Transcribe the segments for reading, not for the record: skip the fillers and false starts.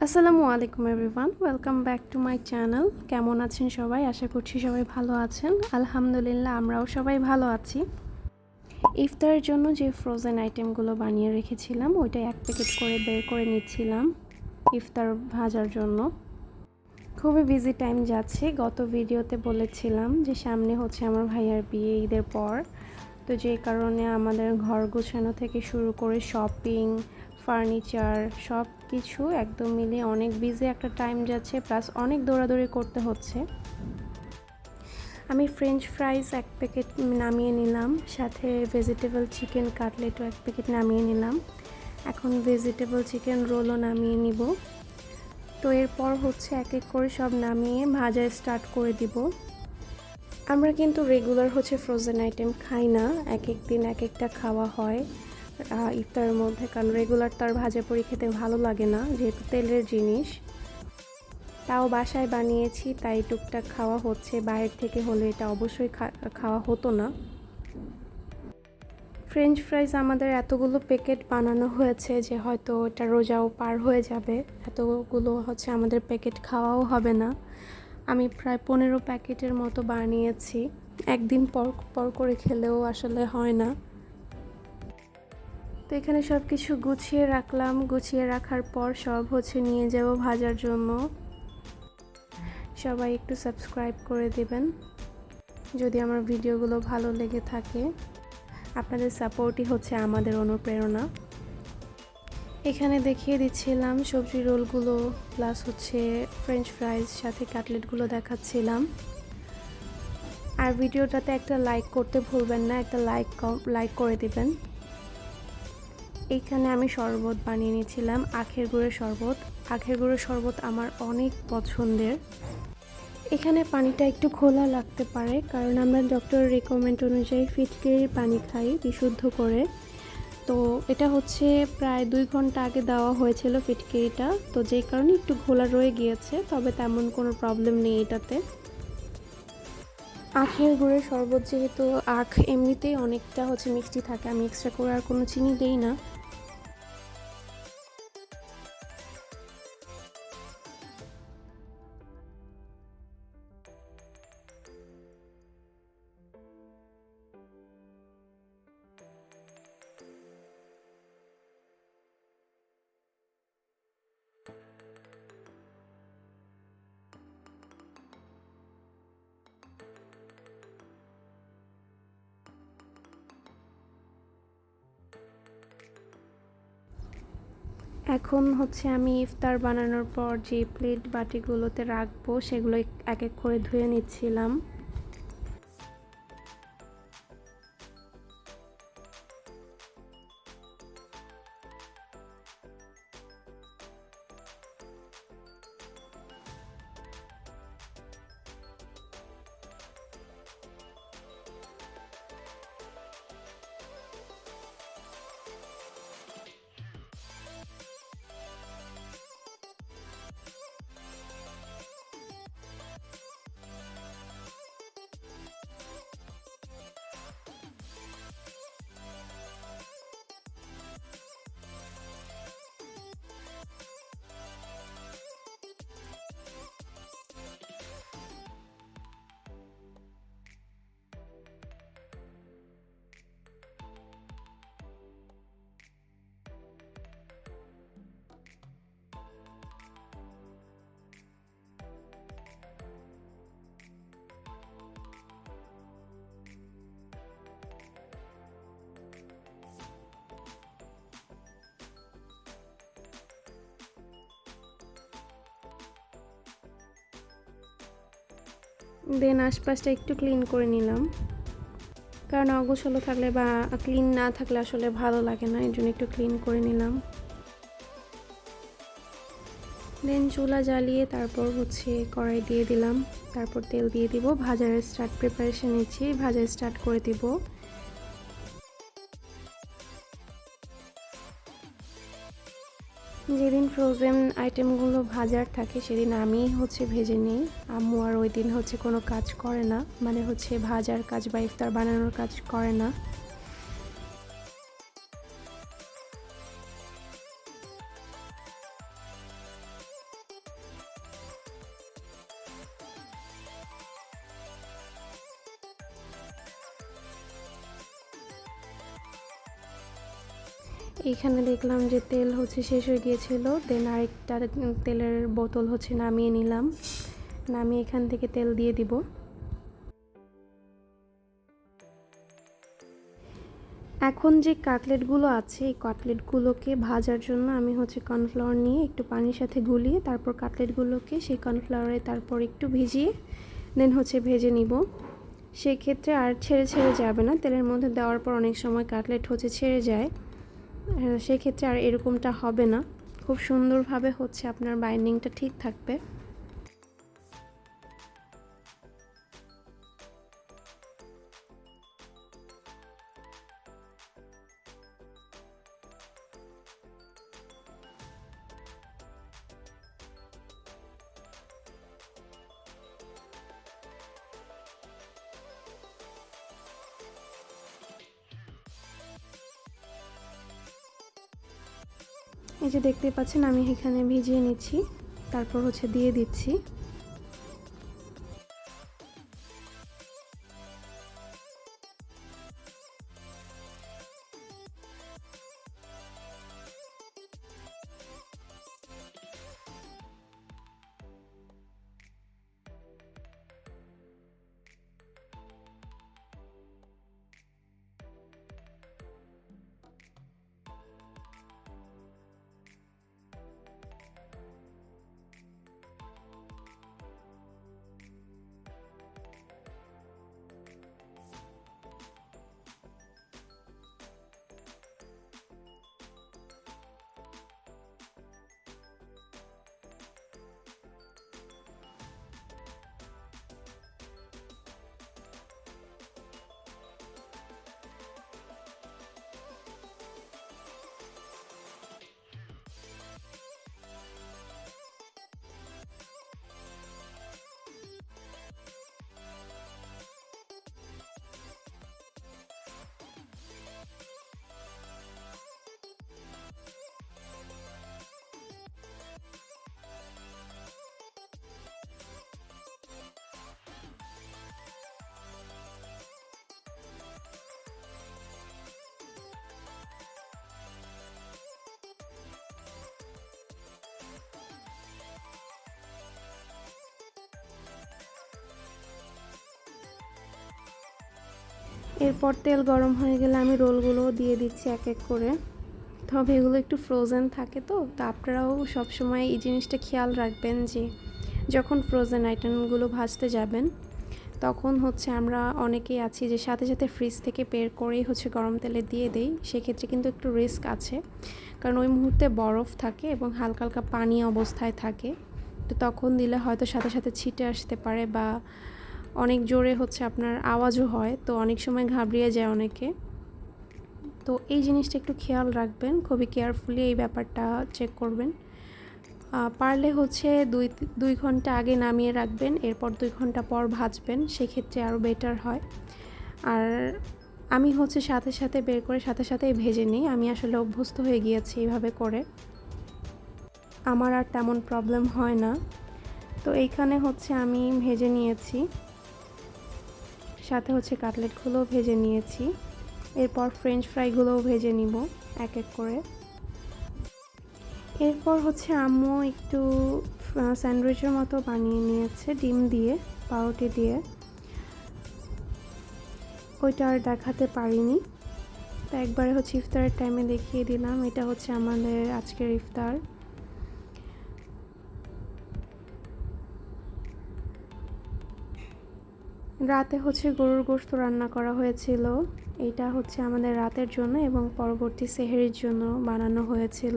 আসসালামু আলাইকুম everyone, welcome back to my channel. কেমন আছেন সবাই? আশা করছি সবাই ভালো আছেন। আলহামদুলিল্লাহ, আমরাও সবাই ভালো আছি। ইফতারের জন্য যে ফ্রোজেন আইটেমগুলো বানিয়ে রেখেছিলাম ওইটা এক প্যাকেট করে বের করে নিচ্ছিলাম ইফতার ভাজার জন্য। খুবই বিজি টাইম যাচ্ছে। গত ভিডিওতে বলেছিলাম যে সামনে হচ্ছে আমার ভাইয়ার বিয়ে ঈদের পর, তো যে কারণে আমাদের ঘর গোছানো থেকে শুরু করে শপিং, ফার্নিচার সব কিছু একদম মিলিয়ে অনেক বিজি একটা টাইম যাচ্ছে, প্লাস অনেক দৌড়াদৌড়ি করতে হচ্ছে। আমি ফ্রেঞ্চ ফ্রাইজ এক প্যাকেট নামিয়ে নিলাম, সাথে ভেজিটেবল চিকেন কাটলেটও এক প্যাকেট নামিয়ে নিলাম। এখন ভেজিটেবল চিকেন রোলও নামিয়ে নিব। তো এরপর হচ্ছে এক এক করে সব নামিয়ে ভাজা স্টার্ট করে দিব। আমরা কিন্তু রেগুলার হচ্ছে ফ্রোজেন আইটেম খাই না, এক এক দিন এক একটা খাওয়া হয় ইফতারের মধ্যে, কারণ রেগুলার তার ভাজা পুরি খেতে ভালো লাগে না, যেহেতু তেলের জিনিস। তাও বাসায় বানিয়েছি তাই টুকটাক খাওয়া হচ্ছে, বাইরের থেকে হলে এটা অবশ্যই খাওয়া হতো না। ফ্রেঞ্চ ফ্রাইজ আমাদের এতগুলো প্যাকেট বানানো হয়েছে যে হয়তো এটা রোজাও পার হয়ে যাবে, এতগুলো হচ্ছে আমাদের প্যাকেট খাওয়াও হবে না। আমি প্রায় 15 প্যাকেটের মতো বানিয়েছি, একদিন পর পর করে খেলেও আসলে হয় না। তো এখানে সব কিছু গুছিয়ে রাখলাম, গুছিয়ে রাখার পর সব হচ্ছে নিয়ে যাব ভাজার জন্য। সবাই একটু সাবস্ক্রাইব করে দিবেন যদি আমার ভিডিওগুলো ভালো লেগে থাকে। আপনাদের সাপোর্টই হচ্ছে আমাদের অনুপ্রেরণা। এখানে দেখিয়ে দিচ্ছিলাম সবজি রোলগুলো, প্লাস হচ্ছে ফ্রেঞ্চ ফ্রাইজ, সাথে কাটলেটগুলো দেখাচ্ছিলাম। আর ভিডিওটাতে একটা লাইক করতে ভুলবেন না, একটা লাইক করে দিবেন। এইখানে আমি শরবত বানিয়ে নিয়েছিলাম, আখের গুড়ের শরবত। আখের গুড়ের শরবত আমার অনেক পছন্দের। এখানে পানিটা একটু খোলা লাগতে পারে, কারণ আমরা ডক্টরের রেকমেন্ড অনুযায়ী ফিটকিরির পানি খাই বিশুদ্ধ করে। তো এটা হচ্ছে প্রায় 2 ঘন্টা আগে দেওয়া হয়েছিল ফিটকিরিটা, তো যেই কারণে একটু ঘোলা রয়ে গিয়েছে, তবে তেমন কোনো প্রবলেম নেই এটাতে। আখের গুড়ের শরবত যেহেতু আখ এমনিতেই অনেকটা হচ্ছে মিষ্টি থাকে, আমি এক্সট্রা করে আর কোনো চিনি দেই না। এখন হচ্ছে আমি ইফতার বানানোর পর যে প্লেট বাটিগুলোতে রাখবো সেগুলো এক এক করে ধুয়ে নিচ্ছিলাম। দেন আশপাশটা একটু ক্লিন করে নিলাম, কারণ অগোছালো থাকলে বা ক্লিন না থাকলে আসলে ভালো লাগে না, এই জন্য একটু ক্লিন করে নিলাম। দেন চুলা জ্বালিয়ে তারপর হচ্ছে কড়াই দিয়ে দিলাম, তারপর তেল দিয়ে দিব। ভাজার প্রিপারেশন নিচ্ছি, ভাজা স্টার্ট করে দিব। যেদিন ফ্রোজেন আইটেমগুলো ভাজার থাকে সেদিন আমি হচ্ছে ভেজে নিই, আম্মু আর ওই দিন হচ্ছে কোনো কাজ করে না, মানে হচ্ছে ভাজার কাজ বা ইফতার বানানোর কাজ করে না। এইখানে দেখলাম যে তেল হচ্ছে শেষ হয়ে গিয়েছিল, দেন আরেকটা তেলের বোতল হচ্ছে নামিয়ে নিলাম। নামিয়ে এখান থেকে তেল দিয়ে দিব। এখন যে কাটলেটগুলো আছে এই কাটলেটগুলোকে ভাজার জন্য আমি হচ্ছে কর্নফ্লাওয়ার নিয়ে একটু পানির সাথে গুলিয়ে তারপর কাটলেটগুলোকে সেই কর্নফ্লাওয়ারে তারপর একটু ভিজিয়ে দেন হচ্ছে ভেজে নিব। সেক্ষেত্রে আর ছেড়ে ছেড়ে যাবে না, তেলের মধ্যে দেওয়ার পর অনেক সময় কাটলেট হচ্ছে ছেড়ে যায়, সেক্ষেত্রে আর এরকমটা হবে না, খুব সুন্দরভাবে হচ্ছে আপনার বাইন্ডিংটা ঠিক থাকবে। এই যে দেখতে পাচ্ছেন আমি এখানে ভিজিয়ে নিচ্ছি, তারপর হচ্ছে দিয়ে দিচ্ছি। এরপর তেল গরম হয়ে গেলে আমি রোলগুলো দিয়ে দিচ্ছি এক এক করে। তবে এগুলো একটু ফ্রোজেন থাকে, তো আপনারাও সবসময় এই জিনিসটা খেয়াল রাখবেন যে যখন ফ্রোজেন আইটেমগুলো ভাজতে যাবেন তখন হচ্ছে আমরা অনেকেই আছি যে সাথে সাথে ফ্রিজ থেকে বের করেই হচ্ছে গরম তেলে দিয়ে দেই, সেক্ষেত্রে কিন্তু একটু রিস্ক আছে, কারণ ওই মুহূর্তে বরফ থাকে এবং হালকা হালকা পানি অবস্থায় থাকে, তো তখন দিলে হয়তো সাথে সাথে ছিটে আসতে পারে বা অনেক জোরে হচ্ছে আপনার আওয়াজও হয়, তো অনেক সময় ঘাবড়িয়ে যায় অনেকে। তো এই জিনিসটা একটু খেয়াল রাখবেন, খুবই কেয়ারফুলি এই ব্যাপারটা চেক করবেন। পারলে হচ্ছে 2 ঘন্টা আগে নামিয়ে রাখবেন, এরপর 2 ঘন্টা পর ভাজবেন, সেক্ষেত্রে আরও বেটার হয়। আর আমি হচ্ছে সাথে সাথে বের করে সাথে সাথেই ভেজে নিই, আমি আসলে অভ্যস্ত হয়ে গিয়েছি এইভাবে করে, আমার আর তেমন প্রবলেম হয় না। তো এইখানে হচ্ছে আমি ভেজে নিয়েছি, সাথে হচ্ছে কাটলেটগুলোও ভেজে নিয়েছি, এরপর ফ্রেঞ্চ ফ্রাইগুলোও ভেজে নিব এক এক করে। এরপর হচ্ছে আম্মু একটু স্যান্ডউইচের মতো বানিয়ে নিয়েছে ডিম দিয়ে, পাউরুটি দিয়ে, ওইটা আর দেখাতে পারিনি, তো একবারে হচ্ছে ইফতারের টাইমে দেখিয়ে দিলাম। এটা হচ্ছে আমাদের আজকের ইফতার। রাতে হচ্ছে গরুর গোশত রান্না করা হয়েছিল, এটা হচ্ছে আমাদের রাতের জন্য এবং পরবর্তী সেহরির জন্য বানানো হয়েছিল।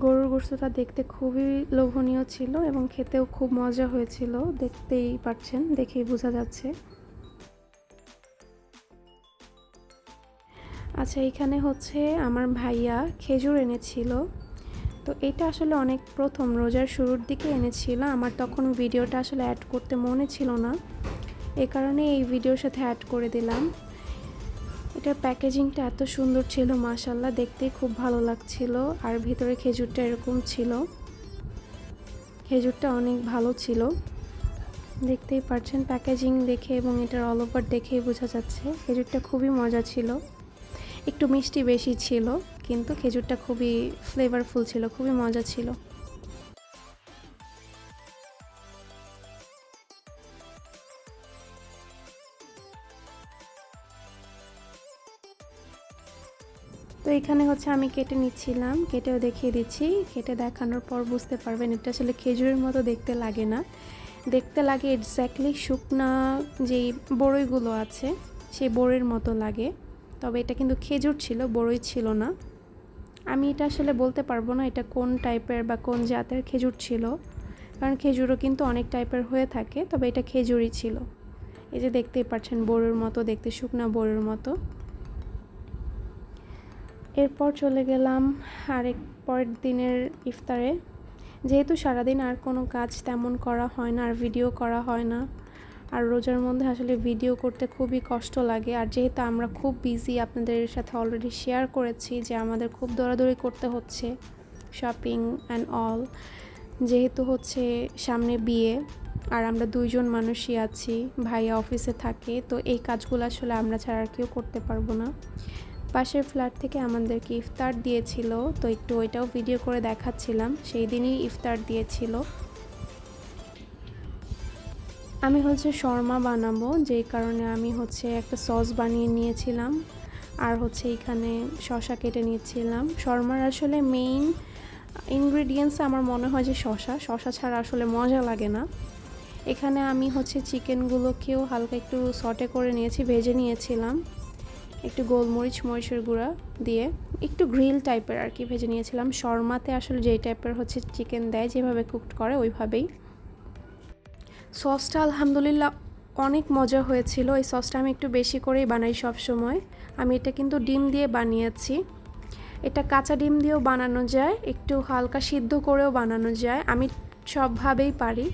গরুর গোশতটা দেখতে খুবই লোভনীয় ছিল এবং খেতেও খুব মজা হয়েছিল, দেখতেই পাচ্ছেন, দেখেই বোঝা যাচ্ছে। আচ্ছা, এখানে হচ্ছে আমার ভাইয়া খেজুর এনেছিল, তো এটা আসলে অনেক প্রথম রোজার শুরুর দিকে এনেছিল, আমার তখন ভিডিওটা আসলে অ্যাড করতে মনে ছিল না, এ কারণে এই ভিডিওর সাথে অ্যাড করে দিলাম। এটার প্যাকেজিংটা এত সুন্দর ছিল, মাশাআল্লাহ, দেখতেই খুব ভালো লাগছিল, আর ভিতরে খেজুরটা এরকম ছিল, খেজুরটা অনেক ভালো ছিল, দেখতেই পাচ্ছেন প্যাকেজিং দেখে এবং এটার অল ওভার দেখেই বোঝা যাচ্ছে খেজুরটা খুবই মজা ছিল। একটু মিষ্টি বেশি ছিল, কিন্তু খেজুরটা খুবই ফ্লেভারফুল ছিল, খুবই মজা ছিল। তো এখানে হচ্ছে আমি কেটে নিচ্ছিলাম, কেটেও দেখিয়ে দিচ্ছি। কেটে দেখানোর পর বুঝতে পারবেন এটা আসলে খেজুরের মতো দেখতে লাগে না, দেখতে লাগে এক্স্যাক্টলি শুকনা যেই বড়ইগুলো আছে সেই বড়ির মতো লাগে। তবে এটা কিন্তু খেজুর ছিল, বড়ই ছিল না। আমি এটা আসলে বলতে পারবো না এটা কোন টাইপের বা কোন জাতের খেজুর ছিল, কারণ খেজুরও কিন্তু অনেক টাইপের হয়ে থাকে, তবে এটা খেজুরই ছিল। এই যে দেখতেই পাচ্ছেন বড়ির মতো দেখতে, শুকনা বড়ির মতো। এরপর চলে গেলাম আরেক পরের দিনের ইফতারে। যেহেতু সারাদিন আর কোনো কাজ তেমন করা হয় না, আর ভিডিও করা হয় না, আর রোজার মধ্যে আসলে ভিডিও করতে খুবই কষ্ট লাগে। আর যেহেতু আমরা খুব বিজি, আপনাদের সাথে অলরেডি শেয়ার করেছি যে আমাদের খুব দৌড়াদৌড়ি করতে হচ্ছে, শপিং অ্যান্ড অল। যেহেতু হচ্ছে সামনে বিয়ে, আর আমরা দুইজন মানুষই আছি, ভাইয়া অফিসে থাকে, তো এই কাজগুলো আসলে আমরা ছাড়া আর কেউ করতে পারবো না। পাশের ফ্ল্যাট থেকে আমাদেরকে ইফতার দিয়েছিল, তো একটু ওইটাও ভিডিও করে দেখাচ্ছিলাম। সেই দিনই ইফতার দিয়েছিল। আমি হচ্ছে শর্মা বানাবো, যেই কারণে আমি হচ্ছে একটা সস বানিয়ে নিয়েছিলাম, আর হচ্ছে এখানে শসা কেটে নিয়েছিলাম। শর্মার আসলে মেইন ইনগ্রেডিয়েন্টস আমার মনে হয় যে শসা ছাড়া আসলে মজা লাগে না। এখানে আমি হচ্ছে চিকেনগুলোকেও হালকা একটু সটে করে নিয়েছি, ভেজে নিয়েছিলাম একটু গোলমরিচ মরিচের গুঁড়া দিয়ে, একটু গ্রিল টাইপের আর কি ভেজে নিয়েছিলাম। শর্মাতে আসলে যেই টাইপের হচ্ছে চিকেন দেয়, যেভাবে কুকড করে ওইভাবেই। সসটা আলহামদুলিল্লাহ অনেক মজা হয়েছিল। এই সসটা আমি একটু বেশি করেই বানাই সব সময়। আমি এটা কিন্তু ডিম দিয়ে বানিয়েছি। এটা কাঁচা ডিম দিয়েও বানানো যায়, একটু হালকা সিদ্ধ করেও বানানো যায়, আমি সবভাবেই পারি।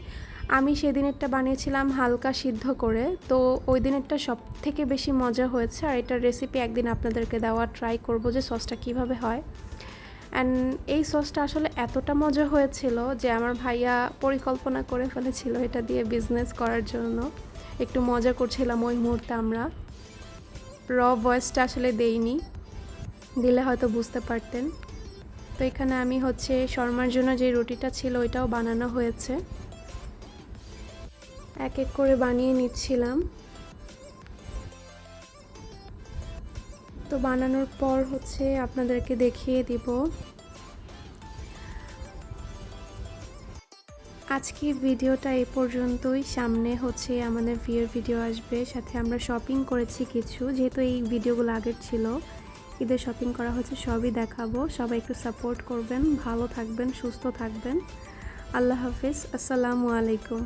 আমি সেদিনেরটা বানিয়েছিলাম হালকা সিদ্ধ করে, তো ওই দিনেরটা সব থেকে বেশি মজা হয়েছে। আর এটার রেসিপি একদিন আপনাদেরকে দেওয়া ট্রাই করব যে সসটা কিভাবে হয়। অ্যান্ড এই সসটা আসলে এতটা মজা হয়েছিল যে আমার ভাইয়া পরিকল্পনা করে ফেলেছিল এটা দিয়ে বিজনেস করার জন্য। একটু মজা করছিলাম ওই মুহূর্তে আমরা। ভয়েসটা আসলে দেইনি, দিলে হয়তো বুঝতে পারতেন। তো এখানে আমি হচ্ছে শর্মার জন্য যে রুটিটা ছিল ওইটাও বানানো হয়েছে, এক এক করে বানিয়ে নিচ্ছিলাম। তো বানানোর পর হচ্ছে আপনাদেরকে দেখিয়ে দিব। আজকের ভিডিওটা এই পর্যন্তই। সামনে হচ্ছে আমাদের বিয়ের ভিডিও আসবে, সাথে আমরা শপিং করেছি কিছু, যেহেতু এই ভিডিওগুলো আগের ছিল। ঈদের শপিং করা হচ্ছে, সবই দেখাবো। সবাই একটু সাপোর্ট করবেন, ভালো থাকবেন, সুস্থ থাকবেন। আল্লাহ হাফিজ, আসসালামু আলাইকুম।